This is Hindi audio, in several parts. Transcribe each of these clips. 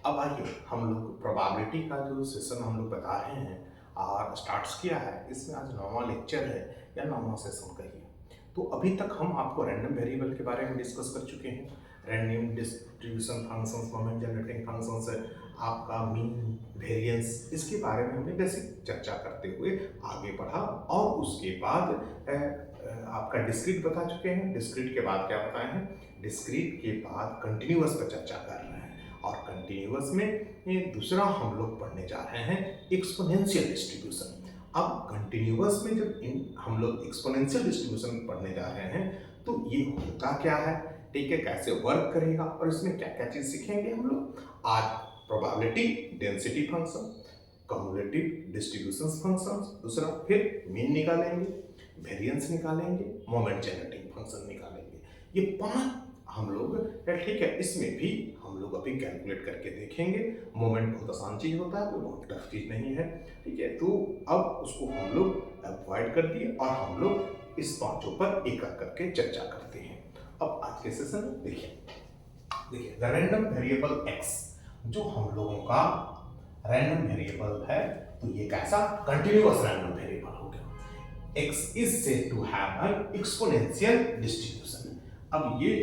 अब आइए हम लोग प्रोबेबिलिटी का जो सेशन हम लोग बता रहे हैं और स्टार्ट किया है, इसमें आज 9वां लेक्चर है या 9वां सेशन कहिए। तो अभी तक हम आपको रैंडम वेरिएबल के बारे में डिस्कस कर चुके हैं। Random distribution functions, moment generating functions, आपका मीन, वेरिएंस, इसके बारे में हमने बेसिक चर्चा करते हुए आगे बढ़ा। और उसके बाद आपका डिस्क्रीट बता चुके हैं। डिस्क्रीट के बाद क्या बताए हैं? डिस्क्रीट के बाद कंटिन्यूअस पर चर्चा कर रहे हैं। और कंटिन्यूअस में ये दूसरा हम लोग पढ़ने जा रहे हैं एक्सपोनेंशियल डिस्ट्रीब्यूशन। अब कंटिन्यूअस में जब हम लोग एक्सपोनेंशियल डिस्ट्रीब्यूशन पढ़ने जा रहे हैं तो ये होता क्या है, ठीक है, कैसे वर्क करेगा और इसमें क्या क्या चीज सीखेंगे हम लोग आज। Probability density function, cumulative distribution function, दूसरा फिर मीन निकालेंगे, वेरिएंस निकालेंगे, मोमेंट जनरेटिंग फंक्शन निकालेंगे। ये 5 हम लोग, ठीक है, इसमें भी हम लोग अभी कैलकुलेट करके देखेंगे। मोमेंट बहुत आसान चीज होता है, कोई बहुत टफ चीज नहीं है, ठीक है। तो अब उसको हम लोग अवॉइड कर दिए और हम लोग इस पांचों पर एक एक करके चर्चा करते हैं। अब आज के सेशन में देखिए द रैंडम वेरिएबल एक्स, जो हम लोगों का रैंडम वेरिएबल है, तो ये कैसा कंटिन्यूअस रैंडम वेरिएबल हो गया। x is said to have an exponential distribution। अब ये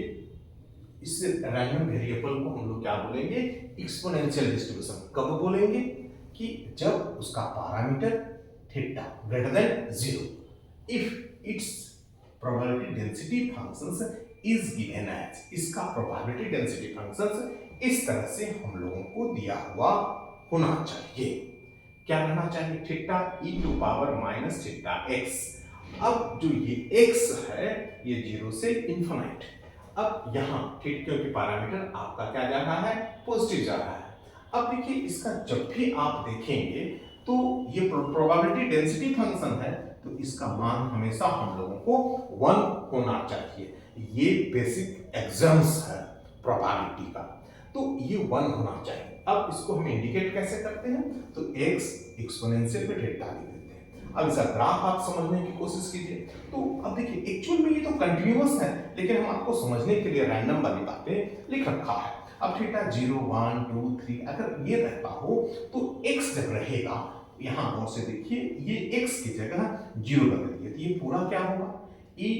इस रैंडम वेरिएबल को हम लोग क्या बोलेंगे? Exponential distribution. कब बोलेंगे? कि जब उसका parameter theta greater than 0, if its probability density functions is given as, इसका प्रोबेबिलिटी डेंसिटी फंक्शंस इस तरह से हम लोगों को दिया हुआ होना चाहिए। क्या रहना चाहिए? Theta e to power minus theta x. अब जो ये x है ये 0 से इन्फिनाइट। अब यहाँ ठीक, क्योंकि पैरामीटर आपका क्या जा रहा है? पॉजिटिव जा रहा है। अब देखिए इसका जब भी आप देखेंगे तो ये प्रोबेबिलिटी डेंसिटी फंक्शन है, तो इसका मान हमेशा हम लोगों को 1 होना चाहिए। ये बेसिक एग्जाम्स है प्रोबेबिलिटी का, तो ये 1 होना चाहिए। अब इसको हम इंडिकेट कैसे करते हैं? तो x एक्सपोनेंशियल पे थीटा लिख देते हैं। अब इसका ग्राफ आप समझने की कोशिश कीजिए। तो अब देखिए एक्चुअल में ये तो कंटिन्यूअस है, लेकिन हम आपको समझने के लिए रैंडम वाली बातें लिख रखा है। अब थीटा 0 1 2 3 अगर ये रहता हो तो x जब रहेगा, यहां गौर से देखिए, ये x की जगह 0 रख दिए तो ये पूरा क्या होगा? e,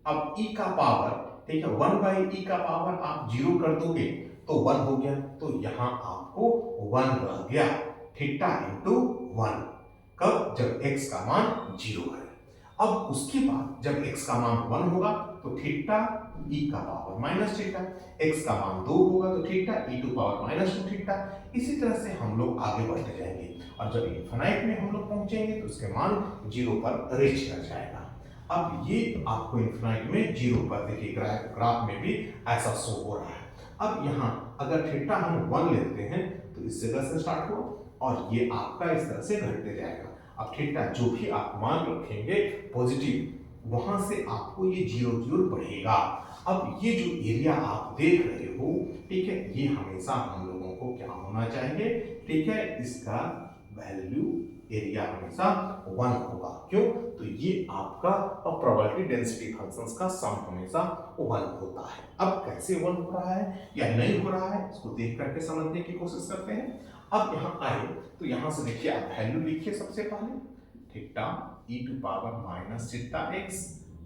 अब e का पावर, ठीक है, 1/e का पावर आप 0 कर दोगे तो 1 हो गया, तो यहां आपको 1 रह गया, थीटा इंटू 1। कब? जब x का मान 0 है। अब उसके बाद जब x का मान 1 होगा तो थीटा e का पावर माइनस थीटा, x का मान 2 होगा तो theta e to power minus 2 theta. इसी तरह से हम लोग आगे बढ़ते जाएंगे और जब इनफिनाइट में हम लोग पहुंचेंगे तो उसके मान 0 पर रीच कर जाएगा। अब ये आपको इनफिनाइट में 0 पर देखिए ग्राफ में भी ऐसा शो हो रहा है। अब यहाँ अगर थीटा हम 1 लेते हैं तो इस जगह से स्टार्ट हुआ और ये आपका इस तरह से घटते जाएगा। अब थीटा जो भी आप मान रखेंगे पॉजिटिव, वहां से आपको ये 0 बढ़ेगा। अब ये जो एरिया आप देख रहे हो, ठीक है, ये हमेशा हम लोगों को क्या होना चाहिए? ठीक है, इसका वैल्यू एरिया हमेशा 1 होगा। क्यों? तो ये आपका प्रोबेबिलिटी डेंसिटी फंक्शंस का सम हमेशा 1 होता है। अब कैसे 1 हो रहा है या नहीं हो रहा है, इसको देख करके समझने की कोशिश करते हैं। अब यहाँ आए तो यहाँ से देखिए, आप वैल्यू लिखिए सबसे पहले, theta e to power minus theta x।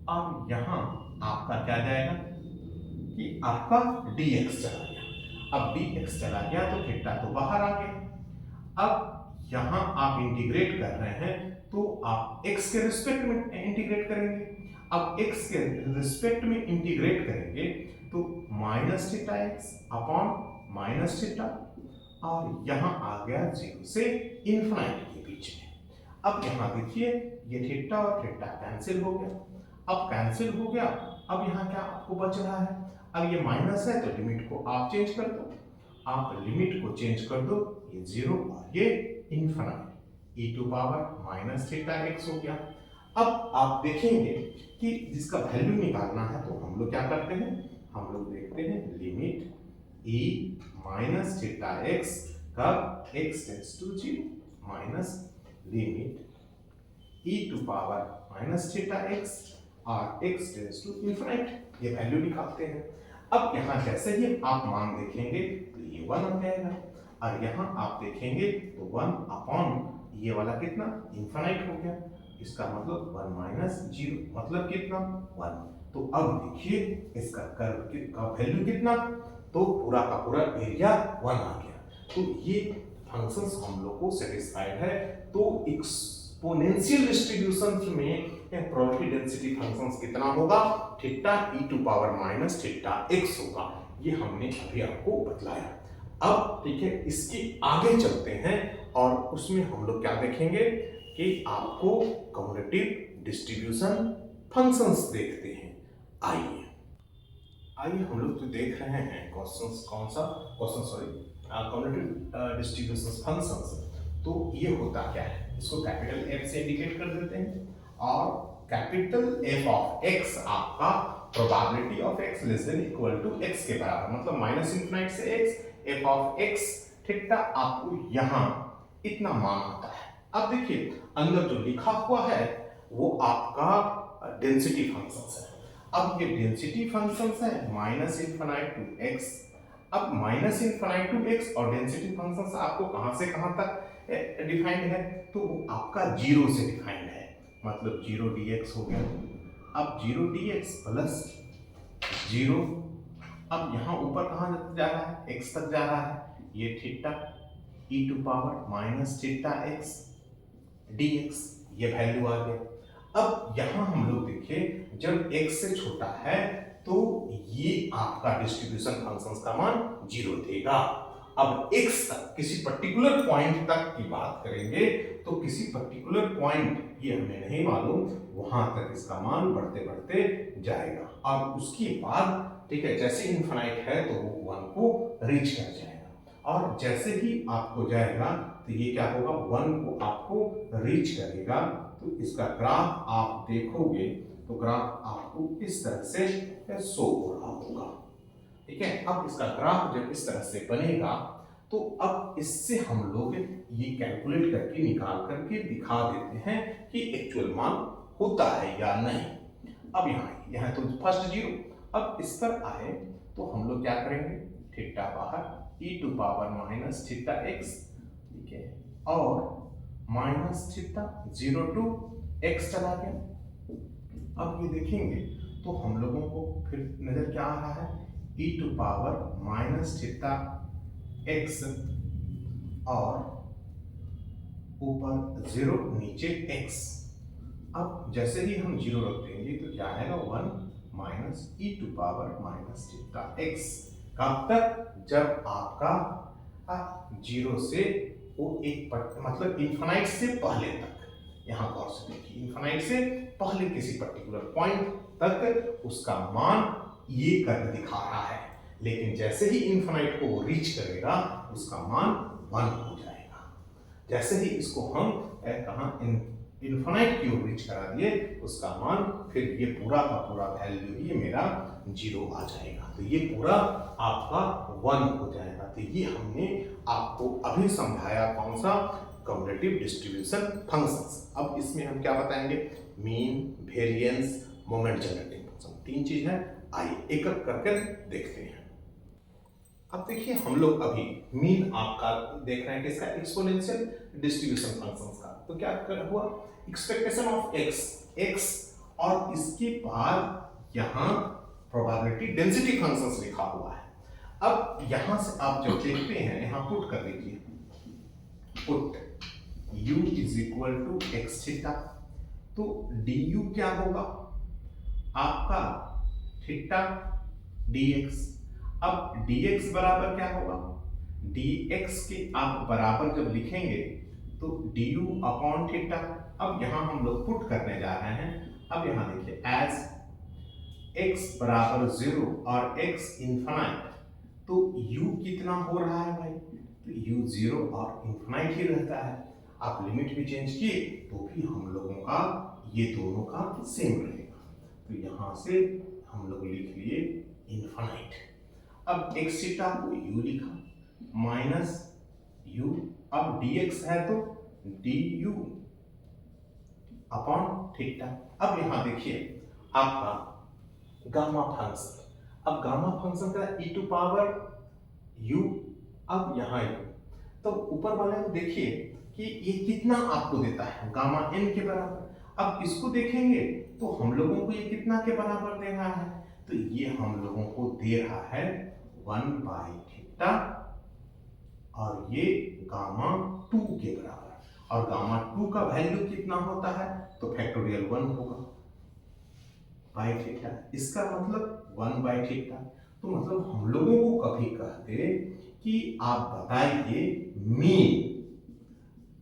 अब यहाँ आपका क्या जाएगा कि आपका dx चला गया। अब dx चला गया तो थीटा तो बाहर आ गया। अब यहाँ आप इंटीग्रेट कर रहे हैं तो आप x के रिस्पेक्ट में इंटीग्रेट करेंगे। अब x के रिस्पेक्ट में इंटीग्रेट करेंगे तो minus theta x upon minus theta, और यहाँ आ गया 0 से इन्फिनाइट के बीच में। अब यहाँ देखिए ये थीटा और थीटा कैंसिल हो गया। अब कैंसिल हो गया, अब यहाँ क्या आपको बच रहा है? अब ये माइनस है तो लिमिट को आप चेंज कर दो। आप लिमिट को चेंज कर दो, ये 0 और ये infinite, e to power minus theta x हो गया। अब आप देखेंगे कि जिसका वैल्यू निकालना है तो हम लोग क्या करते हैं? हम लोग देखते हैं limit e minus theta x, कब? x tends to 0 minus limit e to power minus theta x और x टेंड्स टू इन्फिनाइट, ये वैल्यू निकालते हैं। अब यहाँ जैसे ही आप मान देखेंगे तो ये 1 आ जाएगा, और यहाँ आप देखेंगे तो 1 अपॉन ये वाला कितना इन्फिनाइट हो गया, इसका मतलब 1 माइनस 0 मतलब कितना 1। तो अब देखिए इसका कर्व का वैल्यू कितना, तो पूरा का पूरा एरिया 1 आ गया। तो ये फंक्शंस हम लोग को सेटिस्फाइड है। तो एक्सपोनेंशियल डिस्ट्रीब्यूशन में प्रोबेबिलिटी डेंसिटी फंक्शंस कितना होगा, theta e to power minus theta x होगा। ये हमने अभी आपको बतलाया। अब ठीक है, इसके आगे चलते हैं और उसमें हम लोग क्या देखेंगे कि आपको कम्युटेटिव डिस्ट्रीब्यूशन फंक्शंस देखते हैं। आइए हम लोग जो देख रहे हैं क्वेश्चंस, कौन सा question, sorry, commutative distribution functions. तो ये होता क्या है, इसको कैपिटल F से इंडिकेट कर देते हैं, और कैपिटल F ऑफ x आपका probability of x less than equal to x के बराबर, मतलब माइनस इनफिनिट से x, f of x theta आपको यहां इतना मान आता है। अब देखिए अंदर जो लिखा हुआ है वो आपका डेंसिटी फंक्शंस है। अब ये डेंसिटी फंक्शंस है माइनस इनफिनिट टू x। अब माइनस इनफिनिट टू x और डेंसिटी फंक्शंस आपको कहां से कहां तक डिफाइंड है, तो वो आपका 0 से डिफाइंड है, मतलब 0 dx हो गया। अब 0 dx प्लस 0, अब यहाँ ऊपर कहाँ जा रहा है, x तक जा रहा है, ये theta e to power minus theta x dx, ये वैल्यू आ गया। अब यहाँ हम लोग देखें जब x से छोटा है तो ये आपका डिस्ट्रीब्यूशन फंक्शंस का मान 0 देगा। अब x तक किसी पर्टिकुलर पॉइंट तक की बात करेंगे तो किसी पर्टिकुलर पॉइंट ये हमें नहीं मालूम, वहां तक इसका मान बढ़ते बढ़ते जाएगा, और उसके बाद ठीक है जैसे इनफिनिट है तो वो 1 को रीच कर जाएगा, और जैसे ही आपको जाएगा तो ये क्या होगा 1 को आपको रीच करेगा। तो इसका ग्राफ आप देखोगे तो ग्राफ आपको इस तरह से शो हो रहा होगा, ठीक है। अब इसका ग्राफ जब इस तरह से बनेगा तो अब इससे हम लोग ये कैलकुलेट करके निकाल करके दिखा देते हैं कि एक्चुअल मान होता है या नहीं। अब यहाँ तो फर्स्ट 0, अब इस पर आए तो हम लोग क्या करेंगे, थीटा बाहर e to power minus theta x, ठीक है, और माइनस थीटा 0 टू x चला गया। अब ये देखेंगे तो हम लोगों को फिर नजर क्या आ रहा है, e to power minus theta x और ऊपर 0 नीचे x। अब जैसे ही हम 0 रख देंगे तो क्या आएगा 1 minus e to power minus theta x। कब तक, जब आपका 0 से वो एक मतलब इनफिनिट से पहले तक, यहाँ गौर से देखिए इनफिनिट से पहले किसी पर्टिकुलर पॉइंट तक उसका मान ये कर्व दिखा रहा है, लेकिन जैसे ही इनफिनिट को रीच करेगा उसका मान 1 हो जाएगा। जैसे ही इसको हम कहाँ इनफिनिट की ओर रीच करा दिए उसका मान फिर ये पूरा का पूरा वैल्यू ही मेरा 0 आ जाएगा, तो ये पूरा आपका 1 हो जाएगा। तो ये हमने आपको अभी समझाया कौन सा, कम्युटेटिव डिस्ट्रीब्यूशन फंक्शंस। अब इसमें हम क्या बताएंगे, mean, variance, moment generating function, 3 चीज है। आइए एक एक करके देखते हैं। अब देखिए हम लोग अभी मीन आपका देख रहे हैं किसका, एक्सपोनेंशियल डिस्ट्रीब्यूशन फंक्शंस का। तो क्या हुआ, एक्सपेक्टेशन ऑफ x और इसके बाद यहाँ प्रोबेबिलिटी डेंसिटी फंक्शंस लिखा हुआ है। अब यहां से आप जब देखते हैं यहाँ पुट कर लीजिए, put u is equal to x theta, तो du क्या होगा आपका थीटा dx। अब dx बराबर क्या होगा, dx के आप बराबर जब लिखेंगे तो du अपॉन थीटा। अब यहां हम लोग पुट करने जा रहे हैं। अब यहां देखिए एज x बराबर 0 और x इनफिनिट, तो u कितना हो रहा है भाई, तो u 0 और इनफिनिट ही रहता है। आप लिमिट भी चेंज किए तो भी हम लोगों का ये दोनों का सेम रहेगा। तो यहां से हम लोग लिख लिए इनफिनिट। अब x थीटा को u लिखा माइनस u, अब dx है तो du अपॉन थीटा। अब यहां देखिए आपका गामा फंक्शन, अब गामा फंक्शन का e टू पावर u, अब यहाँ u, तो ऊपर वाले में देखिए कि ये कितना आपको देता है, गामा n के बराबर। अब इसको देखेंगे तो हम लोगों को ये कितना के बराबर दे रहा है, तो ये हम लोगों को दे रहा है 1/थीटा, और ये गामा 2 के बराबर। और गामा 2 का वैल्यू कितना होता है, तो फैक्टोरियल 1 होगा बाई थीटा, इसका मतलब 1/थीटा। तो मतलब हम लोगों को कभी कहते कि आप बताइए मीन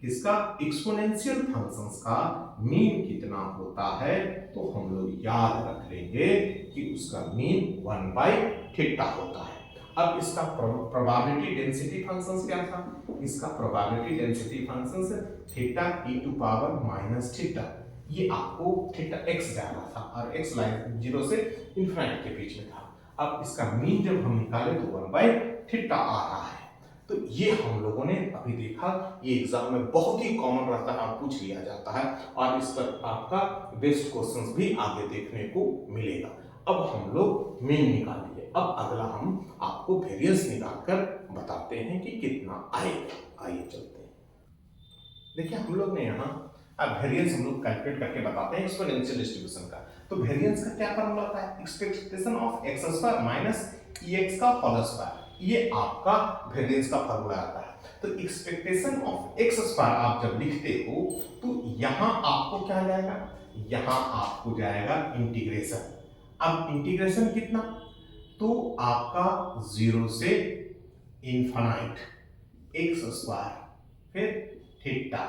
किसका, एक्सपोनेंशियल फंक्शंस का मीन कितना होता है, तो हम लोग याद रख लेंगे कि उसका मीन 1/थीटा होता है। अब इसका प्रोबेबिलिटी डेंसिटी फंक्शंस क्या था, इसका probability density functions theta e to power minus theta, ये आपको थीटा x जा रहा था और x लाइन 0 से इन्फिनिटी के बीच में था। अब इसका मीन जब हम निकाले तो 1/थीटा आ रहा है। तो ये हम लोगों ने अभी देखा, ये एग्जाम में बहुत ही कॉमन रहता है, पूछ लिया जाता है, और इस पर आपका बेस्ट क्वेश्चंस भी आगे देखने को मिलेगा। अब हम लोग मीन निकाल लिए, अब अगला हम आपको वेरिएंस निकालकर बताते हैं कि कितना आएगा। आइए चलते हैं। देखिए हम लोग ने यहाँ अब वेरिएंस हम लोग कैलकुलेट करके बताते हैं एक्सपोनेंशियल डिस्ट्रीब्यूशन का। तो वेरिएंस का क्या फॉर्मूला होता है, expectation of x square minus x का होल स्क्वायर, ये आपका वेरिएंस का फॉर्मूला आता है। तो एक्सपेक्टेशन ऑफ एक्स स्क्वायर आप जब लिखते हो तो यहाँ आपको क्या जाएगा, यहाँ आपको जाएगा इंटीग्रेशन। अब इंटीग्रेशन कितना, तो आपका 0 से इनफाइनाइट एक्स स्क्वायर फिर थीटा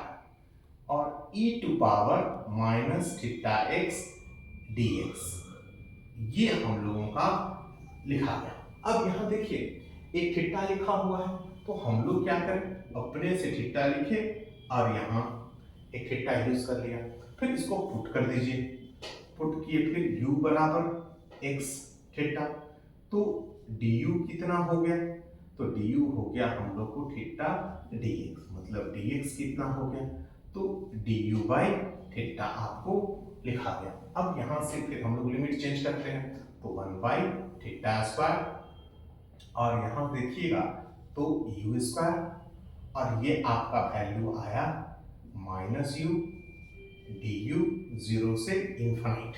और e to power minus theta x dx, ये हम लोगों का लिखा गया। अब यहाँ देखिए एक थीटा लिखा हुआ है, तो हम लोग क्या करें, अपने से थीटा लिखे और यहाँ एक थीटा यूज कर लिया, फिर इसको पुट कर दीजिए, पुट किए फिर u बराबर x थीटा, तो du कितना हो गया, तो du हो गया हम लोग को थीटा dx, मतलब dx कितना हो गया, तो du बाई थीटा आपको लिखा गया। अब यहाँ से फिर हम लोग लिमिट चेंज करते हैं, तो 1/थीटा स्क्वायर, और यहाँ देखिएगा तो u स्क्वायर, और ये आपका वैल्यू आया माइनस u du 0 से इनफाइनाइट।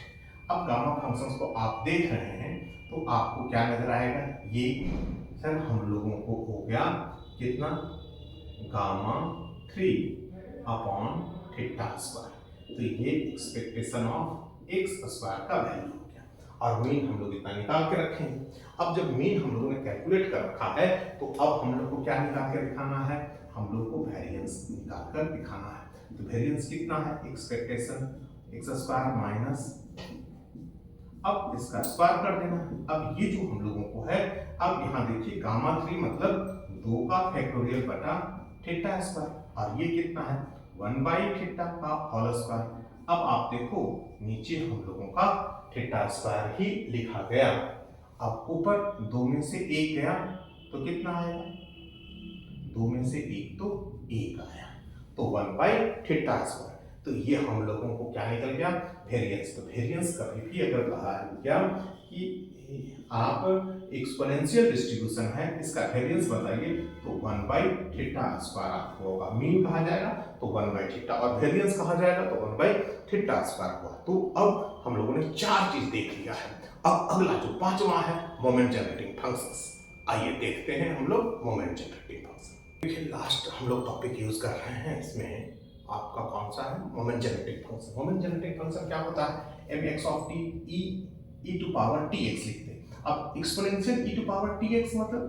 अब गामा फंक्शंस को आप देख रहे हैं तो आपको क्या नजर आएगा, ये सर हम लोगों को हो गया कितना, गामा 3/थीटा स्क्वायर। तो ये एक्सपेक्टेशन ऑफ एक्स स्क्वायर का वैल्यू हो गया, और मीन हम लोग इतना निकाल के रखे हैं। अब जब मीन हम लोगों ने कैलकुलेट कर रखा है, तो अब हम लोग को क्या निकाल के दिखाना है, हम लोग को वेरिएंस निकाल कर दिखाना है। तो वेरिएंस कितना है, एक्सपेक्टेशन एक्स स्क्वायर माइनस, अब इसका स्क्वायर कर देना। अब ये जो हम लोगों को है, अब यहाँ देखिए गामा 3 मतलब 2 का फैक्टोरियल बटा थीटा स्क्वायर, और ये कितना है 1/थीटा का होल स्क्वायर। अब आप देखो नीचे हम लोगों का थीटा स्क्वायर ही लिखा गया। अब ऊपर 2 में से 1 गया तो कितना आएगा, 2 में से 1 तो 1 आया, तो 1/थीटा स्क्वायर। तो ये हम लोगों को क्या निकल गया, वेरिएंस। तो वेरिएंस कभी भी अगर कहा गया कि आप एक्सपोनेंशियल डिस्ट्रीब्यूशन है, इसका वेरिएंस बताइए, तो 1/थीटा स्क्वायर आपको होगा। मीन कहा जाएगा तो 1/थीटा, और वेरिएंस कहा जाएगा तो 1/थीटा स्क्वायर हुआ। तो अब हम लोगों ने 4 चीज देख लिया है। अब अगला जो 5वां है मोमेंट जनरेटिंग फंक्शंस, आइए देखते हैं हम लोग मोमेंट जनरेटिंग फंक्शन। देखिए लास्ट हम लोग टॉपिक यूज कर रहे हैं, इसमें आपका कौन सा है, moment generating function. Moment generating function क्या होता है, mx of t e to power tx लिखते हैं। अब exponential e to power tx मतलब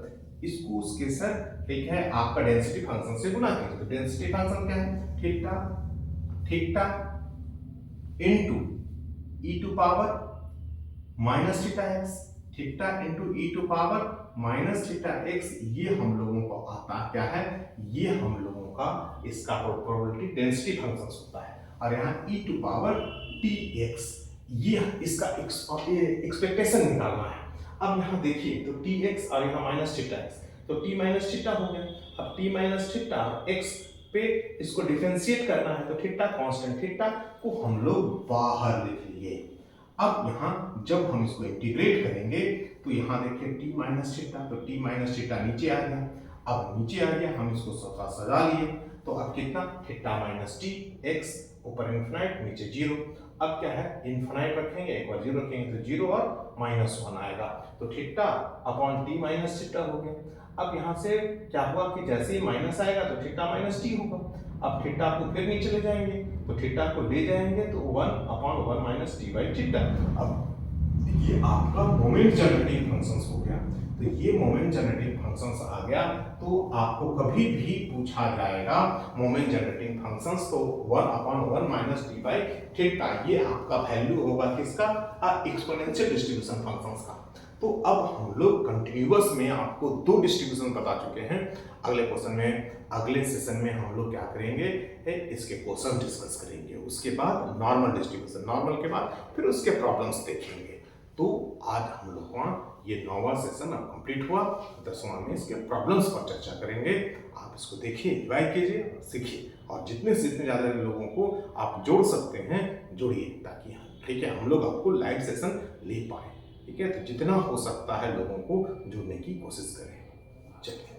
इसको उसके सर एक है आपका डेंसिटी फंक्शन से गुना कीजिए। तो डेंसिटी फंक्शन क्या है, theta theta into e to power minus theta x, theta into e to power minus theta x, ये हम लोगों को आता क्या है, ये हम लोगों का इसका प्रोबेबिलिटी डेंसिटी फंक्शन होता है। और यहाँ e टू पावर tx, ये इसका एक्सपेक्टेशन निकालना है। अब यहाँ देखिए तो tx और यहाँ माइनस थीटा x, तो t माइनस थीटा हो गया। अब t माइनस थीटा x पे इसको डिफरेंशिएट करना है, तो थीटा कांस्टेंट, थीटा को हम लोग बाहर लिख लिए। अब यहाँ जब हम इसको इंटीग्रेट करेंगे तो यहाँ देखिए टी माइनस थीटा, तो टी माइनस थीटा नीचे आ गया। अब नीचे आ गया, हम इसको सजा लिए, तो अब कितना थीटा माइनस टी एक्स, ऊपर इन्फिनाइट नीचे जीरो। अब क्या है, इन्फिनाइट रखेंगे, एक बार जीरो रखेंगे तो जीरो और -1 आएगा, तो theta upon T minus theta हो गया। अब यहाँ से क्या हुआ कि जैसे ही माइनस आएगा तो थीटा माइनस टी होगा। अब थीटा को फिर नीचे ले जाएंगे, तो थीटा को ले जाएंगे तो 1/1 माइनस टी बाई थीटा। अब ये आपका मोमेंट जनरेटिंग फंक्शंस हो गया। तो ये मोमेंट जनरेटिंग फंक्शंस आ गया, तो आपको कभी भी पूछा जाएगा मोमेंट जनरेटिंग फंक्शंस, तो 1/1 माइनस टी बाई थीटा, ये आपका वैल्यू होगा किसका, एक्सपोनेंशियल डिस्ट्रीब्यूशन फंक्शंस का। तो अब हम लोग कंटिन्यूअस में आपको दो डिस्ट्रीब्यूशन बता चुके हैं। अगले क्वेश्चन में, अगले सेशन में हम लोग क्या करेंगे, इसके क्वेश्चन डिस्कस करेंगे, उसके बाद नॉर्मल डिस्ट्रीब्यूशन, नॉर्मल के बाद फिर उसके प्रॉब्लम्स देखेंगे। तो आज हम लोग का ये 9वां सेशन अब कंप्लीट हुआ। 10वां में इसके प्रॉब्लम्स पर चर्चा करेंगे। आप इसको देखिए, रिवाइज कीजिए, सीखिए, और जितने से जितने ज़्यादा लोगों को आप जोड़ सकते हैं जोड़िए, ताकि ठीक है हम लोग आपको लाइव सेशन ले पाए। ठीक है, तो जितना हो सकता है लोगों को जुड़ने की कोशिश करें। चलिए।